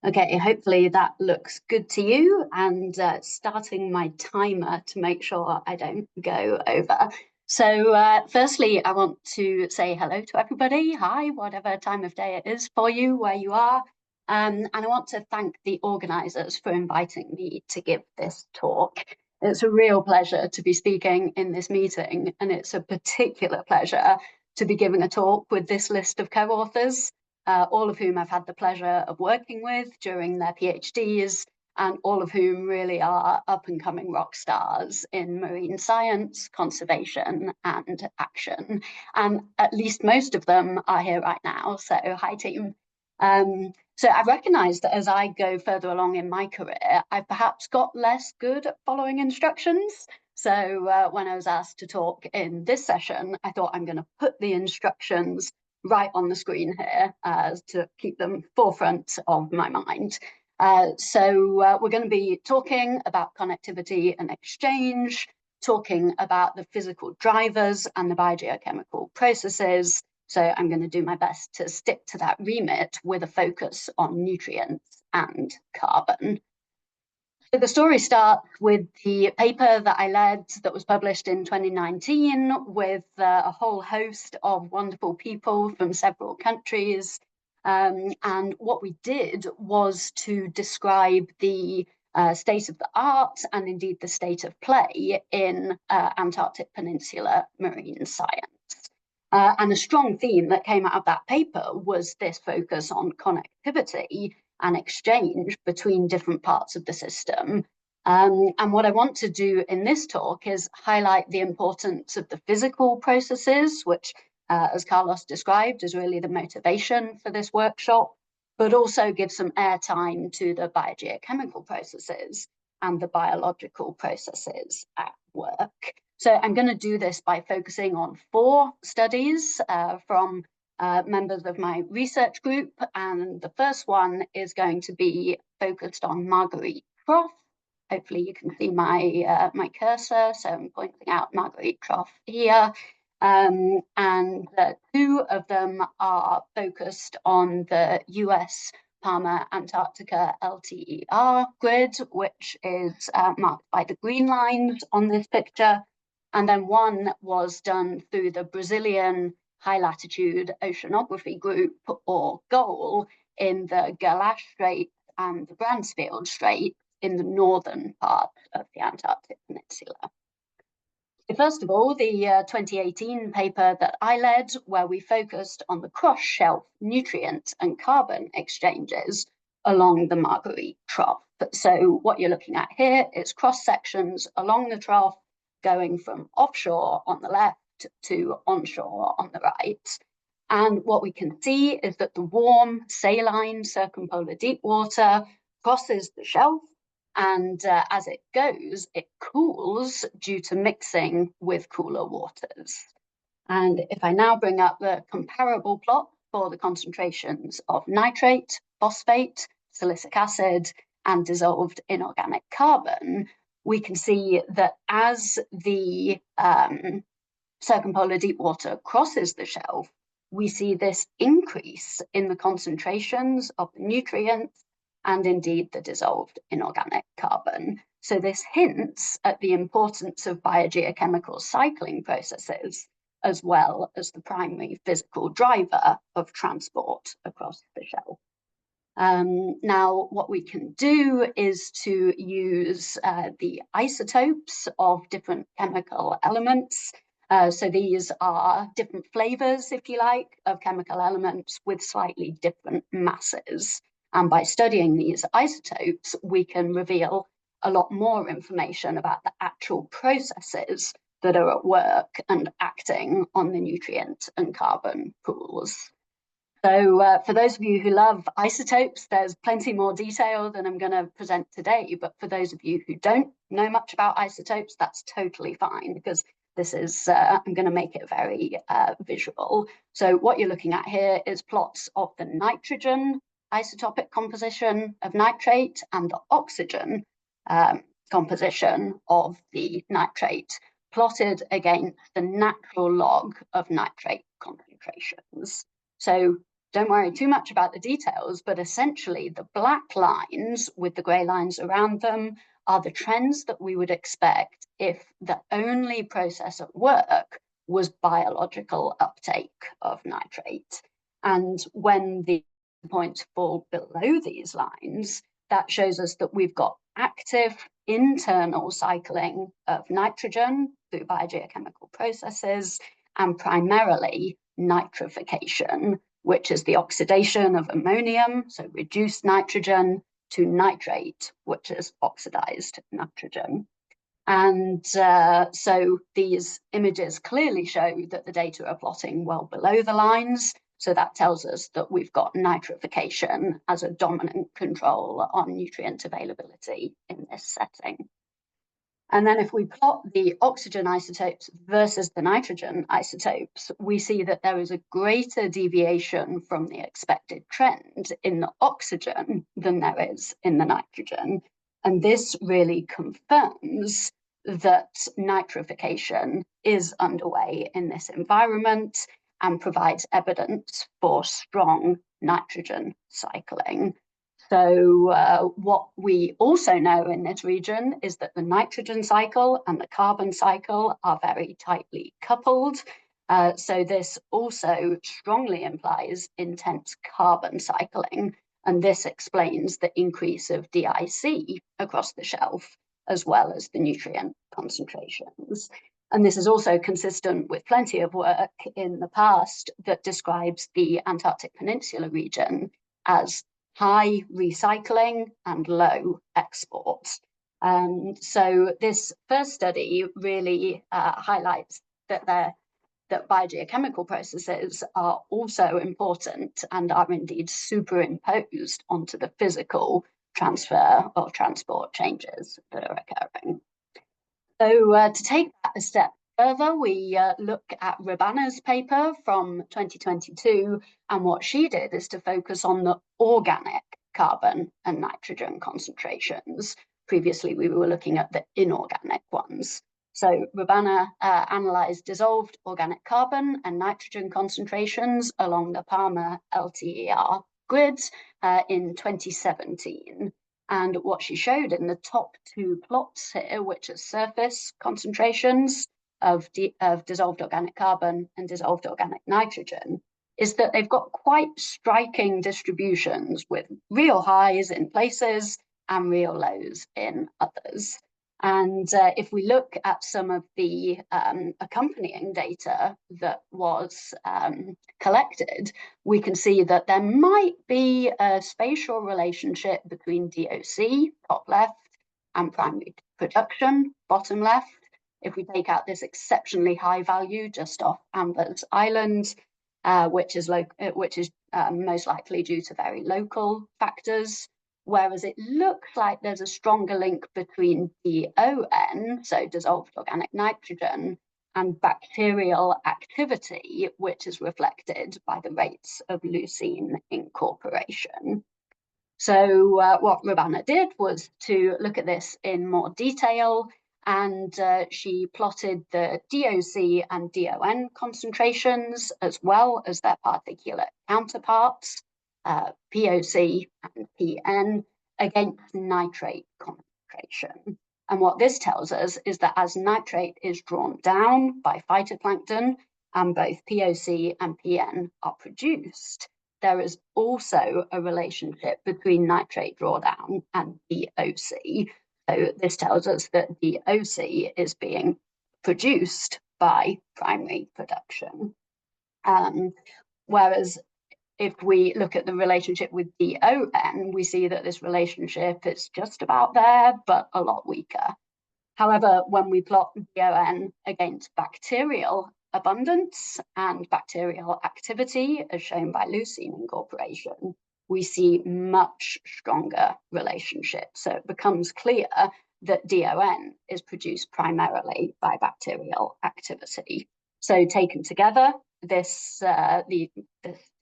Okay, hopefully that looks good to you, and starting my timer to make sure I don't go over. So firstly, I want to say hello to everybody. Hi, whatever time of day it is for you, where you are. And I want to thank the organisers for inviting me to give this talk. It's a real pleasure to be speaking in this meeting, and it's a particular pleasure to be giving a talk with this list of co-authors. All of whom I've had the pleasure of working with during their PhDs, and all of whom really are up-and-coming rock stars in marine science, conservation, and action. And at least most of them are here right now, so hi team. So I've recognised that as I go further along in my career, I've perhaps got less good at following instructions. So when I was asked to talk in this session, I thought I'm going to put the instructions right on the screen here to keep them forefront of my mind. So we're going to be talking about connectivity and exchange, talking about the physical drivers and the biogeochemical processes. So I'm going to do my best to stick to that remit with a focus on nutrients and carbon. So the story starts with the paper that I led that was published in 2019 with a whole host of wonderful people from several countries. And what we did was to describe the state of the art and indeed the state of play in Antarctic Peninsula marine science. And a strong theme that came out of that paper was this focus on connectivity and exchange between different parts of the system. And what I want to do in this talk is highlight the importance of the physical processes, which, as Carlos described, is really the motivation for this workshop, but also give some airtime to the biogeochemical processes and the biological processes at work. So I'm going to do this by focusing on 4 studies from members of my research group, and the first one is going to be focused on Marguerite Trough. Hopefully you can see my my cursor, so I'm pointing out Marguerite Trough here. And 2 of them are focused on the US Palmer Antarctica LTER grid, which is marked by the green lines on this picture. And then one was done through the Brazilian High Latitude Oceanography Group, or GOAL, in the Gerlache Strait and the Bransfield Strait in the northern part of the Antarctic Peninsula. So first of all, the 2018 paper that I led, where we focused on the cross-shelf nutrient and carbon exchanges along the Marguerite Trough. So what you're looking at here is cross-sections along the trough, going from offshore on the left to onshore on the right. And what we can see is that the warm saline circumpolar deep water crosses the shelf, and as it goes, it cools due to mixing with cooler waters. And if I now bring up the comparable plot for the concentrations of nitrate, phosphate, silicic acid, and dissolved inorganic carbon, we can see that as the circumpolar deep water crosses the shelf, we see this increase in the concentrations of the nutrients and indeed the dissolved inorganic carbon. So this hints at the importance of biogeochemical cycling processes, as well as the primary physical driver of transport across the shelf. Now, what we can do is to use the isotopes of different chemical elements. So these are different flavors, if you like, of chemical elements with slightly different masses. And by studying these isotopes, we can reveal a lot more information about the actual processes that are at work and acting on the nutrient and carbon pools. So for those of you who love isotopes, there's plenty more detail than I'm going to present today. But for those of you who don't know much about isotopes, that's totally fine, because this is, I'm going to make it very visual. So what you're looking at here is plots of the nitrogen isotopic composition of nitrate and the oxygen composition of the nitrate, plotted against the natural log of nitrate concentrations. So don't worry too much about the details, but essentially the black lines with the grey lines around them are the trends that we would expect if the only process at work was biological uptake of nitrate. And when the points fall below these lines, that shows us that we've got active internal cycling of nitrogen through biogeochemical processes, and primarily nitrification, which is the oxidation of ammonium, so reduced nitrogen, to nitrate, which is oxidized nitrogen. And so these images clearly show that the data are plotting well below the lines. So that tells us that we've got nitrification as a dominant control on nutrient availability in this setting. And then if we plot the oxygen isotopes versus the nitrogen isotopes, we see that there is a greater deviation from the expected trend in the oxygen than there is in the nitrogen. And this really confirms that nitrification is underway in this environment and provides evidence for strong nitrogen cycling. So what we also know in this region is that the nitrogen cycle and the carbon cycle are very tightly coupled. So this also strongly implies intense carbon cycling, and this explains the increase of DIC across the shelf, as well as the nutrient concentrations. And this is also consistent with plenty of work in the past that describes the Antarctic Peninsula region as high recycling and low exports. So this first study really highlights that biogeochemical processes are also important and are indeed superimposed onto the physical transfer or transport changes that are occurring. So to take that a step further, we look at Rabana's paper from 2022, and what she did is to focus on the organic carbon and nitrogen concentrations. Previously, we were looking at the inorganic ones. So Rabana analysed dissolved organic carbon and nitrogen concentrations along the Palmer LTER grid in 2017. And what she showed in the top two plots here, which are surface concentrations of dissolved organic carbon and dissolved organic nitrogen, is that they've got quite striking distributions with real highs in places and real lows in others. And if we look at some of the accompanying data that was collected, we can see that there might be a spatial relationship between DOC, top left, and primary production, bottom left. If we take out this exceptionally high value just off Amber's Island, which is most likely due to very local factors, whereas it looks like there's a stronger link between DON, so dissolved organic nitrogen, and bacterial activity, which is reflected by the rates of leucine incorporation. So what Rabana did was to look at this in more detail, and she plotted the DOC and DON concentrations as well as their particulate counterparts, POC and PN, against nitrate concentration. And what this tells us is that as nitrate is drawn down by phytoplankton and both POC and PN are produced, there is also a relationship between nitrate drawdown and DOC. So this tells us that DOC is being produced by primary production. Whereas if we look at the relationship with DON, we see that this relationship is just about there, but a lot weaker. However, when we plot DON against bacterial abundance and bacterial activity, as shown by leucine incorporation, we see much stronger relationship. So it becomes clear that DON is produced primarily by bacterial activity. So taken together, this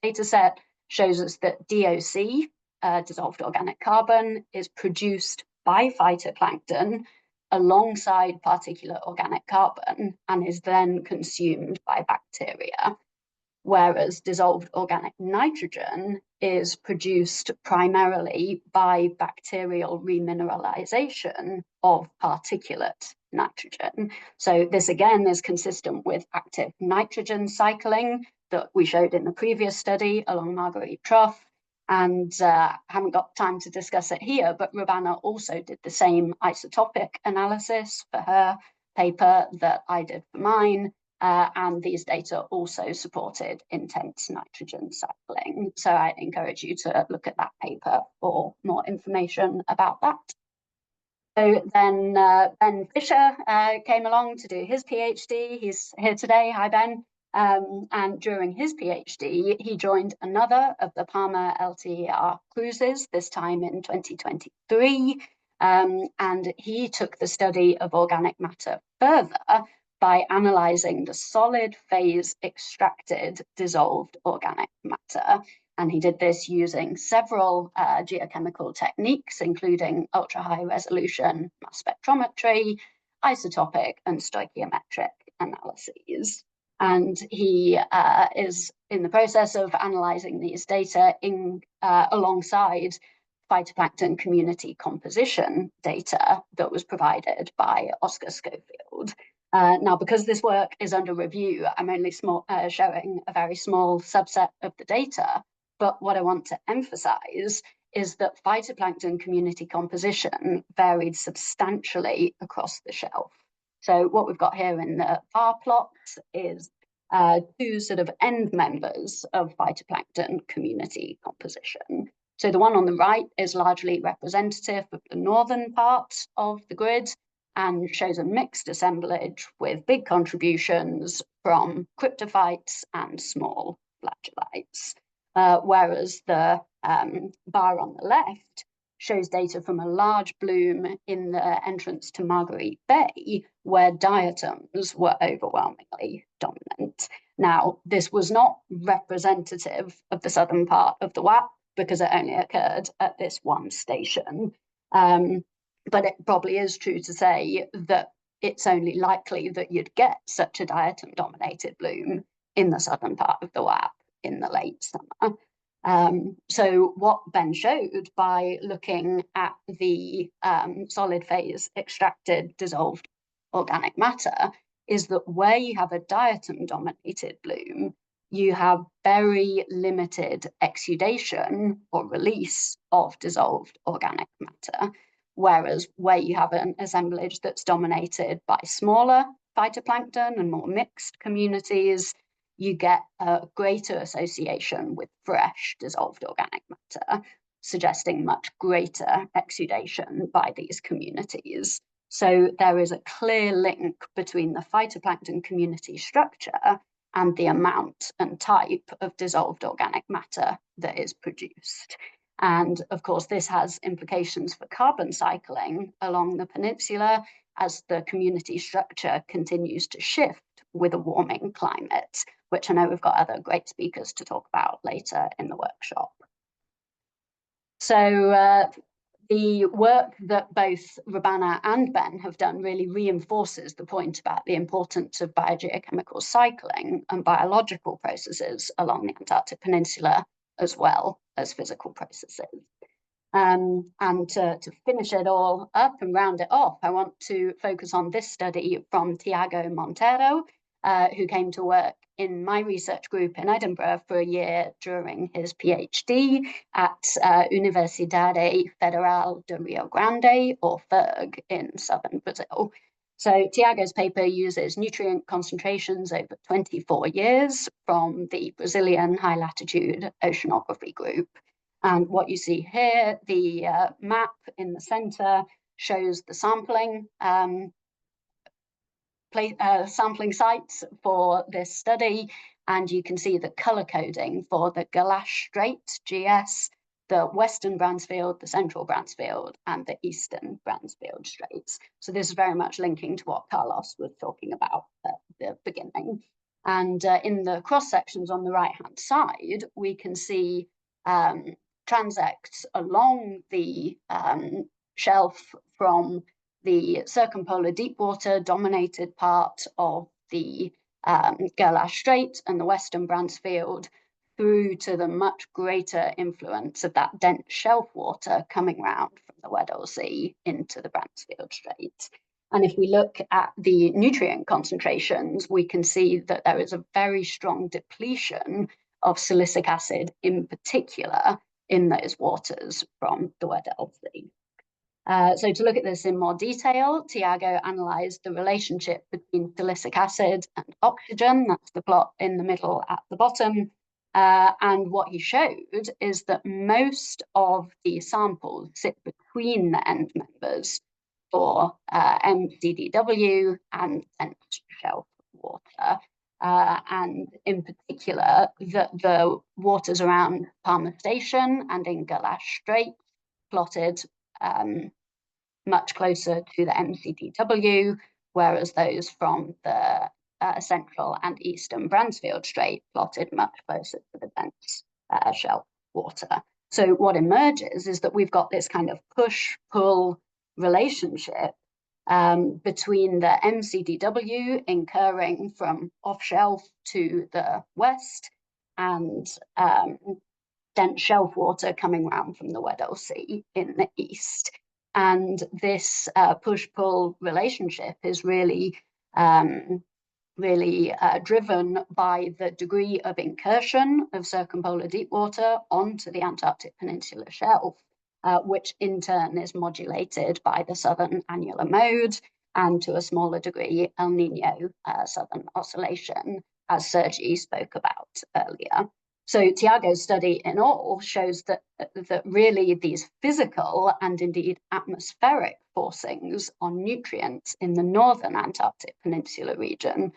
data set shows us that DOC, dissolved organic carbon, is produced by phytoplankton alongside particulate organic carbon and is then consumed by bacteria. whereas dissolved organic nitrogen is produced primarily by bacterial remineralization of particulate nitrogen. So this again is consistent with active nitrogen cycling that we showed in the previous study along Marguerite Trough, and haven't got time to discuss it here, but Rubana also did the same isotopic analysis for her paper that I did for mine, and these data also supported intense nitrogen cycling. So I encourage you to look at that paper for more information about that. So then Ben Fisher came along to do his PhD. He's here today. Hi, Ben. And during his PhD, he joined another of the Palmer LTER cruises, this time in 2023. And he took the study of organic matter further by analysing the solid phase extracted dissolved organic matter. And he did this using several geochemical techniques, including ultra-high resolution mass spectrometry, isotopic and stoichiometric analyses. And he is in the process of analysing these data alongside phytoplankton community composition data that was provided by Oscar Schofield. Now, because this work is under review, I'm only showing a very small subset of the data. But what I want to emphasize is that phytoplankton community composition varied substantially across the shelf. So what we've got here in the bar plots is two sort of end members of phytoplankton community composition. So the one on the right is largely representative of the northern part of the grid and shows a mixed assemblage with big contributions from cryptophytes and small flagellates. Whereas the bar on the left shows data from a large bloom in the entrance to Marguerite Bay, where diatoms were overwhelmingly dominant. Now, this was not representative of the southern part of the WAP because it only occurred at this one station. But it probably is true to say that it's only likely that you'd get such a diatom-dominated bloom in the southern part of the WAP in the late summer. So what Ben showed by looking at the solid phase extracted dissolved organic matter is that where you have a diatom-dominated bloom, you have very limited exudation or release of dissolved organic matter. Whereas where you have an assemblage that's dominated by smaller phytoplankton and more mixed communities, you get a greater association with fresh dissolved organic matter, suggesting much greater exudation by these communities. So there is a clear link between the phytoplankton community structure and the amount and type of dissolved organic matter that is produced. And of course, this has implications for carbon cycling along the peninsula as the community structure continues to shift with a warming climate, which I know we've got other great speakers to talk about later in the workshop. So the work that both Rubana and Ben have done really reinforces the point about the importance of biogeochemical cycling and biological processes along the Antarctic Peninsula, as well as physical processes. And to finish it all up and round it off, I want to focus on this study from Tiago Monteiro, who came to work in my research group in Edinburgh for a year during his PhD at Universidade Federal do Rio Grande, or FERG, in southern Brazil. So Tiago's paper uses nutrient concentrations over 24 years from the Brazilian high latitude oceanography group. And what you see here, the map in the center shows the sampling sites for this study, and you can see the color coding for the Galash Strait, GS, the Western Bransfield, the Central Bransfield, and the Eastern Bransfield Straits. So this is very much linking to what Carlos was talking about at the beginning. And in the cross sections on the right-hand side, we can see transects along the shelf from the circumpolar deep water dominated part of the Gerlache Strait and the Western Bransfield, through to the much greater influence of that dense shelf water coming round from the Weddell Sea into the Bransfield Strait. And if we look at the nutrient concentrations, we can see that there is a very strong depletion of silicic acid in particular in those waters from the Weddell Sea. So to look at this in more detail, Tiago analysed the relationship between silicic acid and oxygen. That's the plot in the middle at the bottom. And what he showed is that most of the samples sit between the end members for MCDW and shelf water. And in particular, the waters around Palmer Station and in Gerlache Strait plotted much closer to the MCDW, whereas those from the central and eastern Bransfield Strait plotted much closer to the dense shelf water. So what emerges is that we've got this kind of push-pull relationship between the MCDW incurring from off-shelf to the west and dense shelf water coming round from the Weddell Sea in the east. And this push-pull relationship is really driven by the degree of incursion of circumpolar deep water onto the Antarctic Peninsula shelf, which in turn is modulated by the southern annular mode and to a smaller degree El Nino southern oscillation, as Sergi spoke about earlier. So Tiago's study in all shows that really these physical and indeed atmospheric forcings on nutrients in the northern Antarctic Peninsula region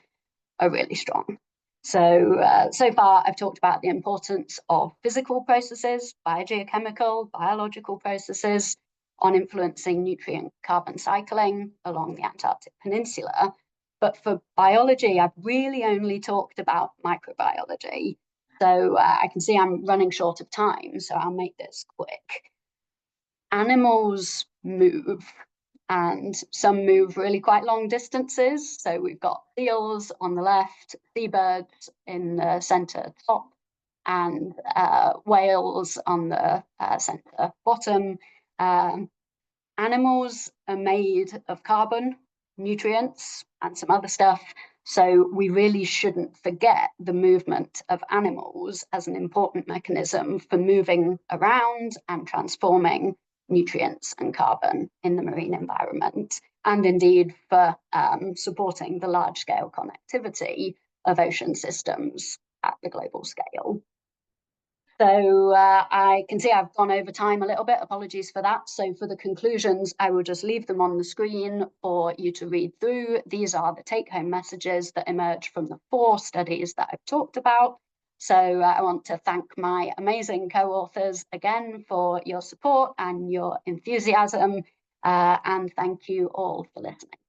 are really strong. So, so far I've talked about the importance of physical processes, biogeochemical, biological processes on influencing nutrient carbon cycling along the Antarctic Peninsula. But for biology, I've really only talked about microbiology. So I can see I'm running short of time, so I'll make this quick. Animals move, and some move really quite long distances. So we've got seals on the left, seabirds in the centre top, and whales on the centre bottom. Animals are made of carbon, nutrients, and some other stuff. So we really shouldn't forget the movement of animals as an important mechanism for moving around and transforming nutrients and carbon in the marine environment, and indeed for supporting the large-scale connectivity of ocean systems at the global scale. So I can see I've gone over time a little bit, apologies for that. So for the conclusions, I will just leave them on the screen for you to read through. These are the take-home messages that emerge from the 4 studies that I've talked about. So I want to thank my amazing co-authors again for your support and your enthusiasm, and thank you all for listening.